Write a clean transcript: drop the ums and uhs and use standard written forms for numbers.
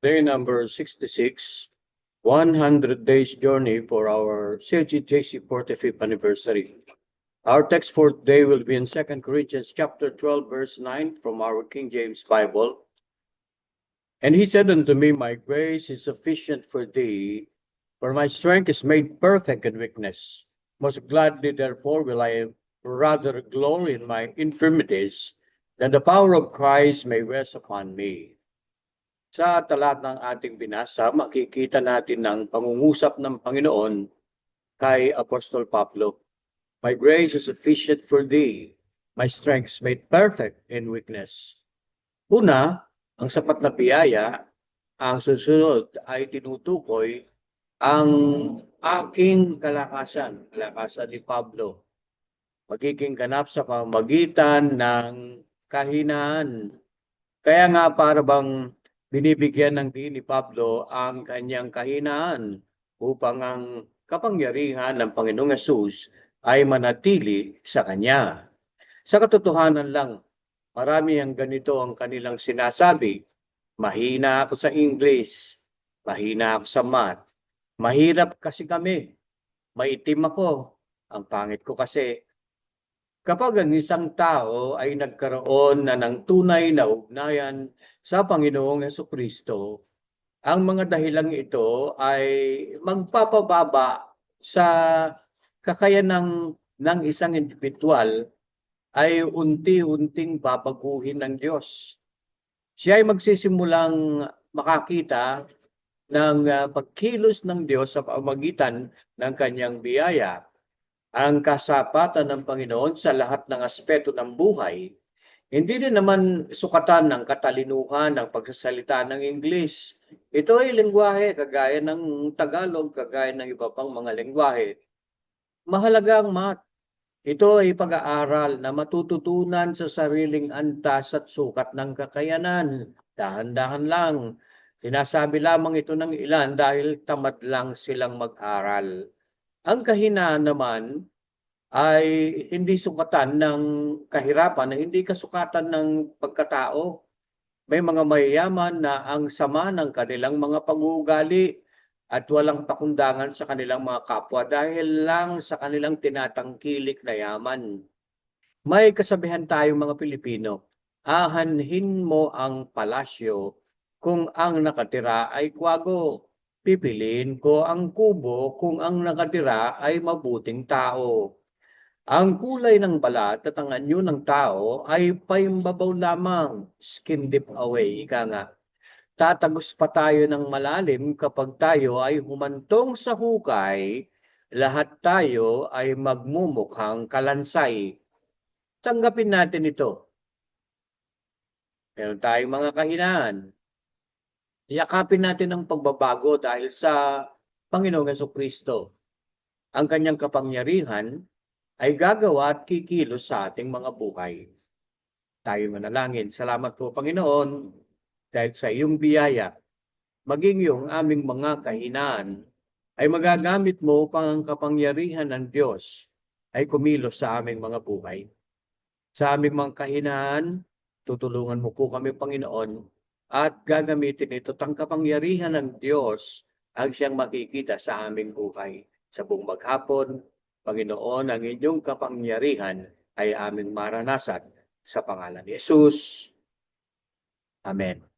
Day number 66, 100 days journey for our CGJC 45th anniversary. Our text for today will be in 2 Corinthians chapter 12, verse 9 from our King James Bible. And he said unto me, My grace is sufficient for thee, for my strength is made perfect in weakness. Most gladly, therefore, will I rather glory in my infirmities, that the power of Christ may rest upon me. Sa talat ng ating binasa, makikita natin ng pangungusap ng Panginoon kay Apostol Pablo. My grace is sufficient for thee. My strength is made perfect in weakness. Una, ang sapat na biyaya, ang susunod ay tinutukoy ang aking kalakasan ni Pablo. Magiging ganap sa pamamagitan ng kahinaan. Kaya nga para bang binibigyan ng diin ni Pablo ang kanyang kahinaan upang ang kapangyarihan ng Panginoong Hesus ay manatili sa kanya. Sa katotohanan lang, marami ang ganito ang kanilang sinasabi. Mahina ako sa English, mahina ako sa math, mahirap kasi kami, maitim ako, ang pangit ko kasi. Kapag ang isang tao ay nagkaroon na ng tunay na ugnayan sa Panginoong Hesukristo, ang mga dahilang ito ay magpapababa sa kakayanan ng isang individual ay unti-unting babaguhin ng Diyos. Siya ay magsisimulang makakita ng pagkilos ng Diyos sa pamamagitan ng kanyang biyaya. Ang kasapatan ng Panginoon sa lahat ng aspeto ng buhay, hindi din naman sukatan ng katalinuhan ng pagsasalita ng English. Ito ay lengguwahe kagaya ng Tagalog, kagaya ng iba pang mga lengguwahe. Mahalaga ang math. Ito ay pag-aaral na matututunan sa sariling antas at sukat ng kakayanan. Dahan-dahan lang. Sinasabi lamang ito ng ilan dahil tamad lang silang mag-aral. Ang kahinaan naman ay hindi sukatan ng kahirapan, na hindi kasukatan ng pagkatao. May mga mayayaman na ang sama ng kanilang mga pag-uugali at walang pakundangan sa kanilang mga kapwa dahil lang sa kanilang tinatangkilik na yaman. May kasabihan tayong mga Pilipino, ahanhin mo ang palasyo kung ang nakatira ay kwago. Pipiliin ko ang kubo kung ang nakatira ay mabuting tao. Ang kulay ng balat at ang anyo ng tao ay paimbabaw lamang, skin deep away, ika nga. Tatagos pa tayo ng malalim kapag tayo ay humantong sa hukay, lahat tayo ay magmumukhang kalansay. Tanggapin natin ito. Meron tayong mga kahinaan. Yakapin natin ang pagbabago dahil sa Panginoong Hesukristo. Ang kanyang kapangyarihan ay gagawa at kikilos sa ating mga buhay. Tayo manalangin. Salamat po, Panginoon, dahil sa iyong biyaya, maging yung aming mga kahinaan ay magagamit mo upang ang kapangyarihan ng Diyos ay kumilos sa aming mga buhay. Sa aming mga kahinaan, tutulungan mo po kami, Panginoon, at gagamitin ito ang kapangyarihan ng Diyos ang siyang makikita sa aming buhay. Sa buong maghapon, Panginoon, ang inyong kapangyarihan ay aming maranasan sa pangalan ni Jesus. Amen.